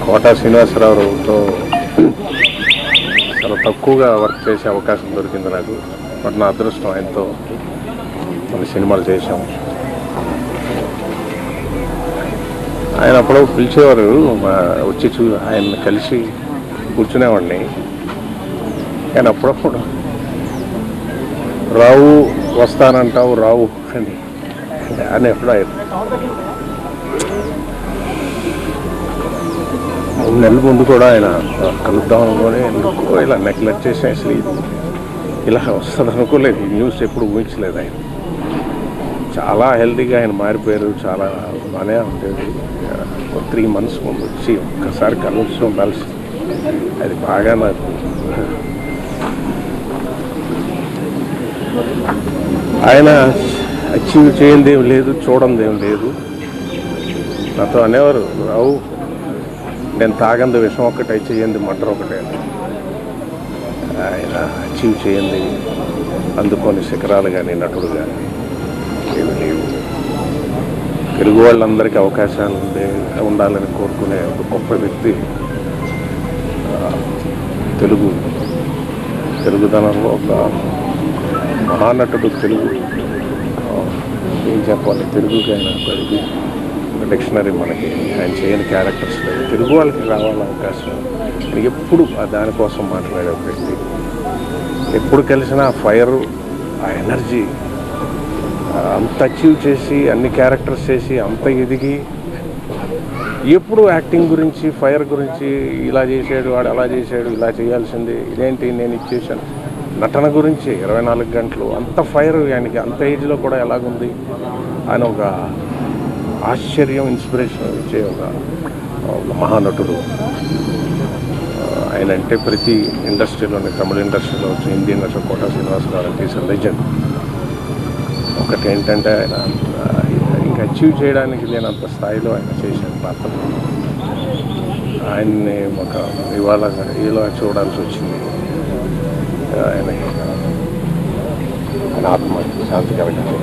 Quota శ్రీనివాసరావుతో చాలా తక్కువగా work చేసే అవకాశం దొరికింది నాకు. బట్ నా అదృష్టం, ఆయనతో కొన్ని సినిమాలు చేశాం. ఆయన అప్పుడు పిలిచేవారు, వచ్చి ఆయన కలిసి కూర్చునేవాడిని. కానీ అప్పుడప్పుడు రావు వస్తానంటావు రావు అని ఎప్పుడు ఆయన 3 నెలల ముందు కూడా ఆయన కలుద్దాం అనుకుని ఎందుకో ఇలా నెగ్లెక్ట్ చేసి అసలు ఇలా వస్తుంది అనుకోలేదు. ఈ న్యూస్ ఎప్పుడు ఊహించలేదు. ఆయన చాలా హెల్తీగా ఆయన మారిపోయారు. చాలా బాగానే ఉండేది. 3 months ముందు వచ్చి ఒక్కసారి కలిసి ఉండాల్సి, అది బాగా నాకు ఆయన అచీవ్ చేయంది ఏం లేదు, చూడండి ఏం లేదు. నాతో అనేవారు, రావు నేను తాగంది విషం ఒకటే, చేయండి మటర్ ఒకటే. ఆయన అచీవ్ చేయండి అందుకొని శిఖరాలు కానీ నటుడు కానీ ఏమి లేవు. తెలుగు వాళ్ళందరికీ అవకాశాలు ఉండాలని కోరుకునే ఒక గొప్ప వ్యక్తి. తెలుగుదనంలో ఒక మహానటుడు. తెలుగు ఏం చెప్పాలి, తెలుగుకి ఆయన ఇది డిక్షనరీ. మనకి ఆయన చేయని క్యారెక్టర్స్ లేదు. తెలుగు వాళ్ళకి రావాల అవకాశం. ఎప్పుడు దానికోసం మాట్లాడే ఒక వ్యక్తి. ఎప్పుడు కలిసినా ఆ ఫైరు, ఆ ఎనర్జీ, అంత అచీవ్ చేసి అన్ని క్యారెక్టర్స్ చేసి అంత ఎదిగి ఎప్పుడు యాక్టింగ్ గురించి, ఫైర్ గురించి, ఇలా చేశాడు వాడు అలా చేశాడు, ఇలా చేయాల్సింది ఇదేంటి నేను ఇచ్చేసాను, నటన గురించి 24 గంటలు అంత ఫైర్ ఆయనకి. అంత ఏజ్లో కూడా ఎలాగుంది ఆయన ఒక ఆశ్చర్యం, ఇన్స్పిరేషన్ ఇచ్చే ఒక మహానటుడు. ఆయన అంటే ప్రతి ఇండస్ట్రీలోనే, తమిళ ఇండస్ట్రీలో వచ్చి హిందీ ఇండస్ట్రీ కోటా శ్రీనివాసరావు అంటే ఈజ్ లెజెండ్. ఒకటి ఏంటంటే ఆయన ఇంకా అచీవ్ చేయడానికి నేను అంత స్థాయిలో ఆయన చేసిన పాత్ర. ఆయన్ని ఒక ఇవాళ ఇలా చూడాల్సి వచ్చింది. ఆయన ఆత్మ శాంతి కలగాలి.